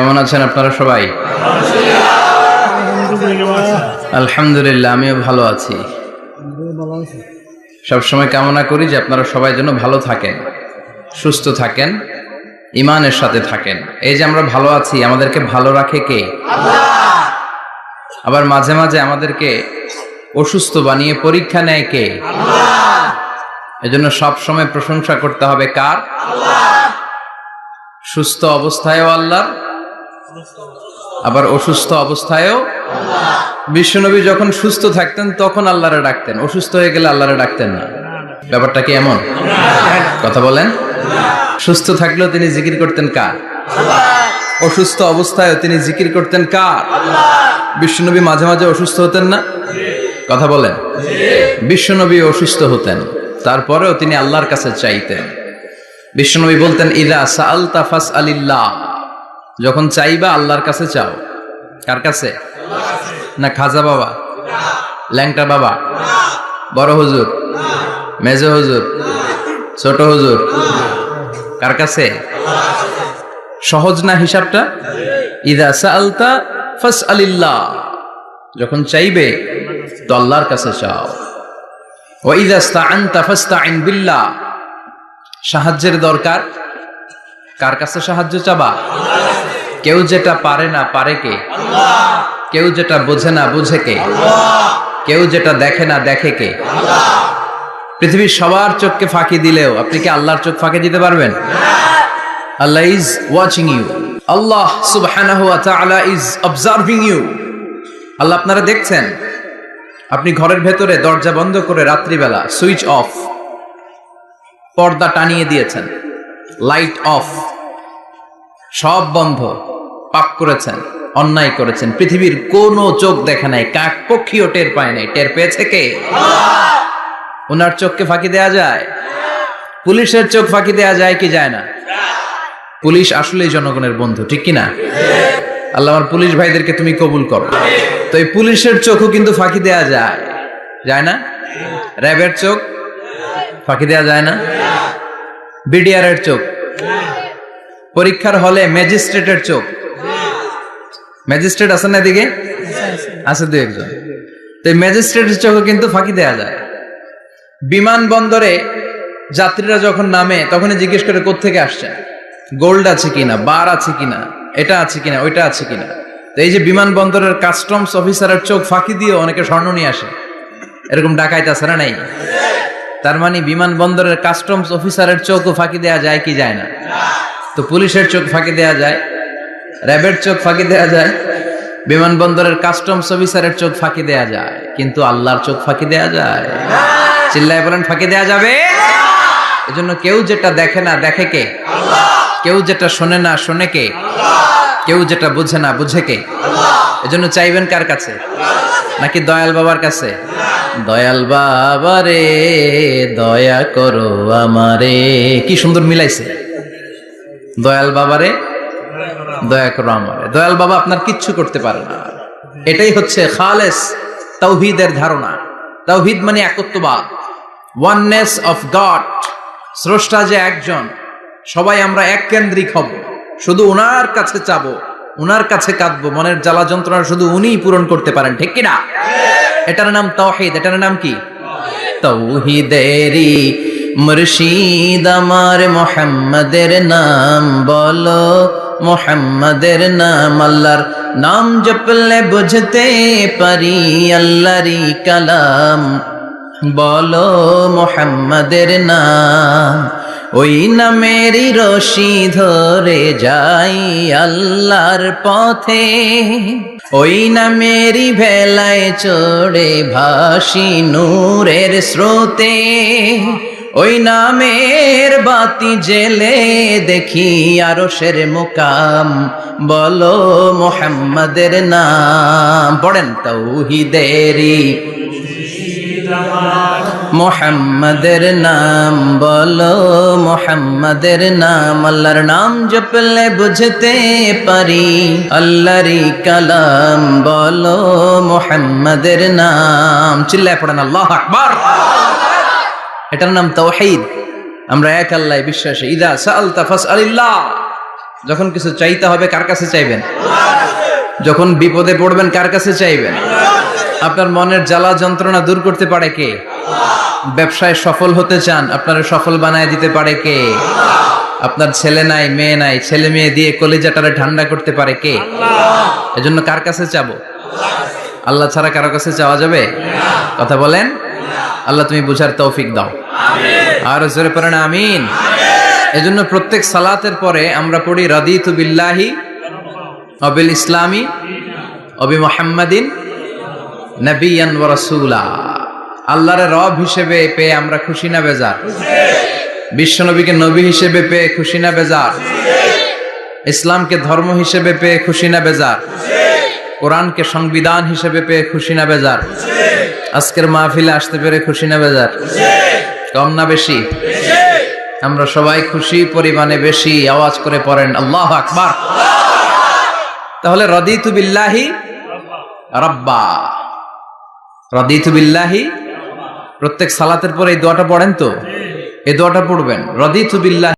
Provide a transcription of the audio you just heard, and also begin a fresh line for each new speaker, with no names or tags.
কেমন আছেন আপনারা সবাই? আলহামদুলিল্লাহ, আমিও ভালো আছি। সবসময় কামনা করি যে আপনারা সবাই যেন ভালো থাকেন, সুস্থ থাকেন, ঈমানের সাথে থাকেন। এই যে আমরা ভালো আছি, আমাদেরকে ভালো রাখে কে? আল্লাহ। আবার মাঝে মাঝে আমাদেরকে অসুস্থ বানিয়ে পরীক্ষা নেয় কে? আল্লাহ। এজন্য সব সময় প্রশংসা করতে হবে কার? আল্লাহ। সুস্থ অবস্থায়ও আল্লাহ, আবার অসুস্থ অবস্থায়ও আল্লাহ। বিশ্বনবী যখন সুস্থ থাকতেন তখন আল্লাহরে ডাকতেন, অসুস্থ হয়ে গেলে আল্লাহরে ডাকতেন না। ব্যাপারটা কি এমন? কথা বলেন। সুস্থ থাকলেও তিনি জিকির করতেন কার? আল্লাহ। অসুস্থ অবস্থায়ও তিনি জিকির করতেন কার? আল্লাহ। বিশ্বনবী মাঝে মাঝে অসুস্থ হতেন না? কথা বলেন। বিশ্বনবী অসুস্থ হতেন, তারপরেও তিনি আল্লাহর কাছে চাইতেন। বিশ্বনবী বলতেন, ইযা সাআলতা ফাসআলিল্লাহ, যখন চাইবা আল্লাহর কাছে চাও। কার কাছে? না খাজা বাবা, ল্যাংটা বাবা, বড় হুজুর, মেজ হুজুর, ছোট হুজুর? কার কাছে? সহজ না হিসাবটা? ইযা সাআলতা ফাসআলিল্লাহ, যখন চাইবে তো আল্লাহর কাছে চাও। ওয়া ইযা ইসতাআনতা ফাসতাইন বিল্লাহ, সাহায্যের দরকার কার কাছে সাহায্য চাবা? কেউ যেটা পারে না পারে কে? আল্লাহ। কেউ যেটা বোঝে না বুঝে কে? আল্লাহ। কেউ যেটা দেখে না দেখে কে? আল্লাহ। পৃথিবীর সবার চোখকে ফাঁকি দিলেও আপনি কি আল্লাহর চোখ ফাঁকি দিতে পারবেন? আল্লাহ ইজ ওয়াচিং ইউ, আল্লাহ সুবহানাহু ওয়া তাআলা ইজ অবজার্ভিং ইউ। আল্লাহ আপনারা দেখছেন। আপনি ঘরের ভেতরে দরজা বন্ধ করে রাত্রিবেলা সুইচ অফ, পর্দা টানিয়ে দিয়েছেন, লাইট অফ, সব বন্ধ, পাপ করেছেন, অন্যায় করেছেন, পৃথিবীর কোনো চোখ দেখে নাই, কাক পক্ষীও টের পায় নাই। টের পেয়েছে কে? আল্লাহ। ওনার চোখকে ফাঁকি দেয়া যায়? পুলিশের চোখ ফাঁকি দেয়া যায় কি যায় না? পুলিশ আসলেই জনগণের বন্ধু, ঠিক কি না? আল্লাহ আমার পুলিশ ভাইদেরকে তুমি কবুল করো। তো এই পুলিশের চোখও কিন্তু ফাঁকি দেয়া যায়, যায় না? র্যাবের চোখ ফাঁকি দেয়া যায় না? বিডিআরের চোখ, পরীক্ষার হলে ম্যাজিস্ট্রেটের চোখ, ম্যাজিস্ট্রেট আছেন না এদিকে? আছে দু একজন। তো ম্যাজিস্ট্রেটের চোখও কিন্তু ফাঁকি দেয়া যায়। বিমানবন্দরে যাত্রীরা যখন নামে তখনই জিজ্ঞেস করে কোত্থেকে আসছেন, গোল্ড আছে কিনা, বার আছে কিনা, এটা আছে কিনা, ওইটা আছে কিনা। তো এই যে বিমানবন্দরের কাস্টমস অফিসারের চোখ ফাঁকি দিয়ে অনেকে স্বর্ণ নিয়ে আসে, এরকম ডাকাইত আছে না নাই? তার মানে বিমানবন্দরের কাস্টমস অফিসারের চোখও ফাঁকি দেয়া যায় কি যায় না? তো পুলিশের চোখ ফাঁকি দেয়া যায়, র্যাবের চোখ ফাঁকি দেয়া যায়, বিমানবন্দরের কাস্টমস অফিসারের চোখ ফাঁকি দেয়া যায়, কিন্তু আল্লাহর চোখ ফাঁকি দেয়া যায়? চিল্লায় বলেন ফাঁকি দেয়া যাবে? এজন্য কেউ যেটা দেখে না দেখে কে? আল্লাহ। কেউ যেটা শোনে না শোনে কে? আল্লাহ। কেউ যেটা বুঝে না বুঝে কে? আল্লাহ। এজন্য চাইবেন কার কাছে? নাকি দয়াল বাবার কাছে? দয়াল বাবা রে দয়া করো আমারে। কি সুন্দর মিলাইছে, দয়াল বাবারে দয়া করো আমারে। দয়াল বাবা আপনার কিচ্ছু করতে পারে না। এটাই হচ্ছে খালেস তাওহীদের ধারণা। তাওহীদ মানে একত্ববাদ, ওয়াননেস অফ গড। স্রষ্টা যে একজন, সবাই আমরা এক কেন্দ্রিক হব, শুধু ওনার কাছে চাবো, ওনার কাছে কাঁদবো, মনের জ্বালা যন্ত্রণা শুধু উনিই পূরণ করতে পারেন, ঠিক কিনা? এটার নাম তাওহীদ। এটার নাম কি? তাওহীদেরই মুর্শিদ আমার মুহাম্মাদের নাম বলো, মুহাম্মাদের নাম। আল্লাহর নাম জপলে বুঝতে পারি আল্লাহরই কালাম, বলো মুহাম্মাদের নাম। ওই নামেরই রশি ধরে যাই আল্লাহর পথে, ওই নামেরই ভেলায় চড়ে ভাসি নূরের স্রোতে। ওই নামের বাতি জেলে দেখি আরশের মুকাম, বলো মুহাম্মাদের নাম। পড়েন তাওহীদেরই মুহাম্মাদের নাম বলো, মুহাম্মাদের নাম। আল্লাহর নাম জপলে বুঝতে পারি আল্লাহরই কালাম, বলো মুহাম্মাদের নাম। চিল্লায় পড়েন আল্লাহু আকবার। এটার নাম তাওহীদ। আমরা এক আল্লাহ বিশ্বাসী। ইদা সাআলতা ফাসআলিল্লাহ, যখন কিছু চাইতে হবে কার কাছে চাইবেন? যখন বিপদে পড়বেন কার কাছে চাইবেন? আপনার মনের জ্বালা যন্ত্রণা দূর করতে পারে কে? ব্যবসায় সফল হতে চান, আপনারা সফল বানায় দিতে পারে কে? আপনার ছেলে নাই, মেয়ে নাই, ছেলে মেয়ে দিয়ে কলিজাটারে ঠান্ডা করতে পারে কে? এজন্য কার কাছে চাবো? আল্লাহ ছাড়া কারো কাছে চাওয়া যাবে? কথা বলেন। আল্লাহ তুমি বুঝার তৌফিক দাও, আর জোরে পড়েন আমিন। এজন্য প্রত্যেক সালাতের পরে আমরা পড়ি রাদিতু বিল্লাহি ওয়া বিল ইসলামি ওয়া বি মুহাম্মাদিন নাবিয়ান ওয়া রাসূলা। আল্লাহর রব হিসেবে পেয়ে আমরা খুশি না বেজার? বিশ্ব নবীকে নবী হিসেবে পেয়ে খুশি না বেজার? ইসলামকে ধর্ম হিসেবে পেয়ে খুশি না বেজার? কোরআনকে সংবিধান হিসেবে পেয়ে খুশি না বেজার? আজকের মাহফিলে আসতে পেরে খুশি না বেজার? কম না বেশি? আমরা সবাই খুশি পরিমাণে বেশি। আওয়াজ করে পড়েন আল্লাহু আকবার। তাহলে রাদিতু বিল্লাহি রাব্বা, রাদিতু বিল্লাহি। প্রত্যেক সালাতের পরে এই দোয়াটা পড়েন তো? এই দোয়াটা পড়বেন, রাদিতু বিল্লাহি